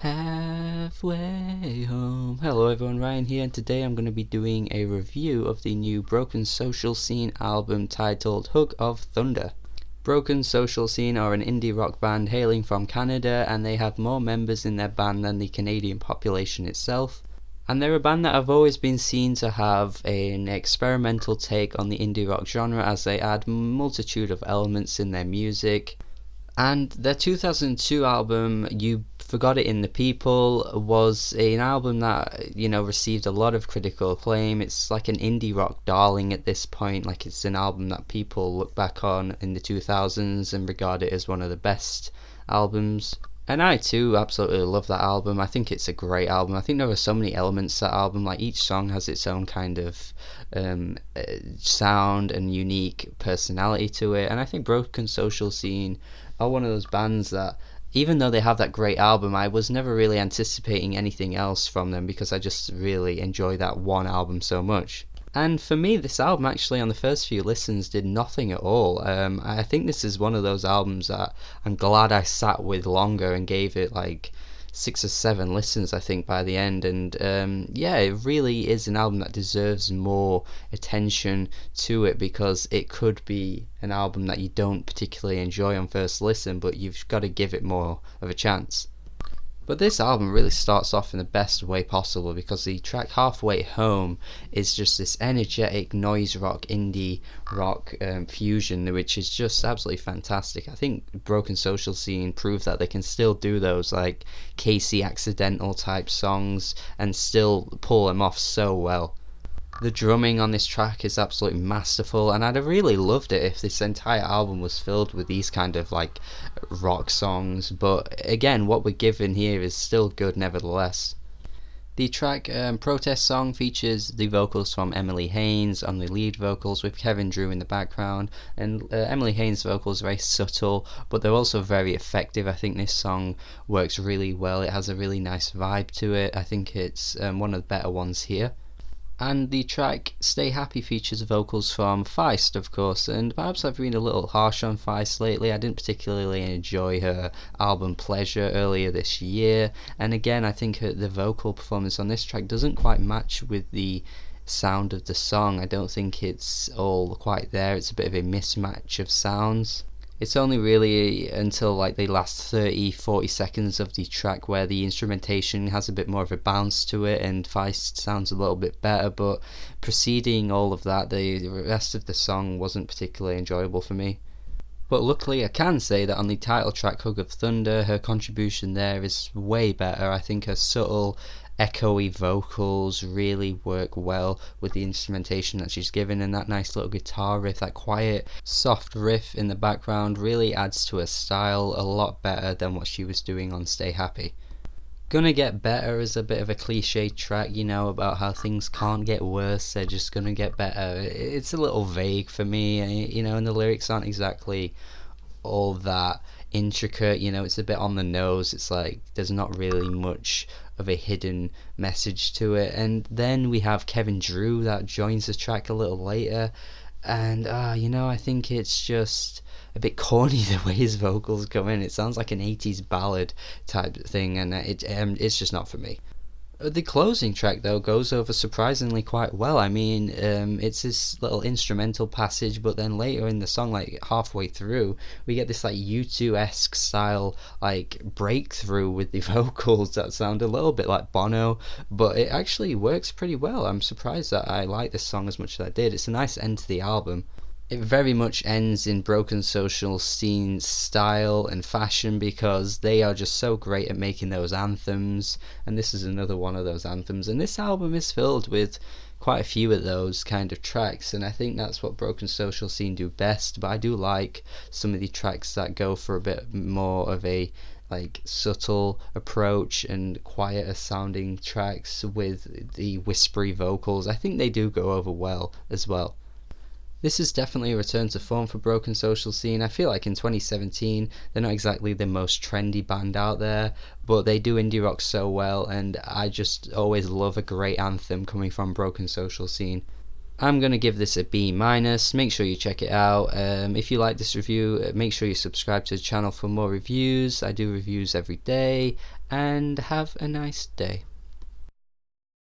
Halfway home. Hello everyone, Ryan here, and today I'm going to be doing a review of the new Broken Social Scene album titled Hug of Thunder. Broken Social Scene are an indie rock band hailing from Canada, and they have more members in their band than the Canadian population itself. And they're a band that have always been seen to have an experimental take on the indie rock genre, as they add multitude of elements in their music. And their 2002 album, You Forgot It in the People, was an album that, received a lot of critical acclaim. It's like an indie rock darling at this point. Like, it's an album that people look back on in the 2000s and regard it as one of the best albums. And I too absolutely love that album. I think it's a great album. I think there are so many elements to that album. Like, each song has its own kind of sound and unique personality to it. And I think Broken Social Scene are one of those bands that, even though they have that great album, I was never really anticipating anything else from them because I just really enjoy that one album so much. And for me, this album actually, on the first few listens, did nothing at all. I think this is one of those albums that I'm glad I sat with longer and gave it like 6 or 7 listens, I think, by the end. And it really is an album that deserves more attention to it, because it could be an album that you don't particularly enjoy on first listen, but you've got to give it more of a chance. But this album really starts off in the best way possible, because the track Halfway Home is just this energetic noise rock, indie rock fusion, which is just absolutely fantastic. I think Broken Social Scene proved that they can still do those like Casey Accidental type songs and still pull them off so well. The drumming on this track is absolutely masterful, and I'd have really loved it if this entire album was filled with these kind of like rock songs, but again, what we're given here is still good nevertheless. The track Protest Song features the vocals from Emily Haynes on the lead vocals, with Kevin Drew in the background, and Emily Haynes' vocals are very subtle, but they're also very effective. I think this song works really well. It has a really nice vibe to it. I think it's one of the better ones here. And the track Stay Happy features vocals from Feist, of course, and perhaps I've been a little harsh on Feist lately. I didn't particularly enjoy her album Pleasure earlier this year, and again, I think the vocal performance on this track doesn't quite match with the sound of the song. I don't think it's all quite there. It's a bit of a mismatch of sounds. It's only really until like the last 30-40 seconds of the track where the instrumentation has a bit more of a bounce to it and Feist sounds a little bit better, but preceding all of that, the rest of the song wasn't particularly enjoyable for me. But luckily I can say that on the title track Hug of Thunder, her contribution there is way better. I think her subtle, echoey vocals really work well with the instrumentation that she's given, and that nice little guitar riff, that quiet, soft riff in the background really adds to her style a lot better than what she was doing on Stay Happy. Gonna Get Better is a bit of a cliche track, about how things can't get worse, they're just gonna get better. It's a little vague for me, and the lyrics aren't exactly all that intricate, it's a bit on the nose. It's like there's not really much of a hidden message to it. And then we have Kevin Drew that joins the track a little later, and I think it's just a bit corny the way his vocals come in. It sounds like an 80s ballad type thing, and it's just not for me. The closing track though goes over surprisingly quite well. I mean, it's this little instrumental passage, but then later in the song, like halfway through, we get this like U2-esque style like breakthrough with the vocals that sound a little bit like Bono, but it actually works pretty well. I'm surprised that I like this song as much as I did. It's a nice end to the album. It very much ends in Broken Social Scene style and fashion, because they are just so great at making those anthems, and this is another one of those anthems, and this album is filled with quite a few of those kind of tracks, and I think that's what Broken Social Scene do best. But I do like some of the tracks that go for a bit more of a like subtle approach and quieter sounding tracks with the whispery vocals. I think they do go over well as well. This is definitely a return to form for Broken Social Scene. I feel like in 2017 they're not exactly the most trendy band out there, but they do indie rock so well, and I just always love a great anthem coming from Broken Social Scene. I'm going to give this a B minus. Make sure you check it out. If you like this review, make sure you subscribe to the channel for more reviews. I do reviews every day, and have a nice day.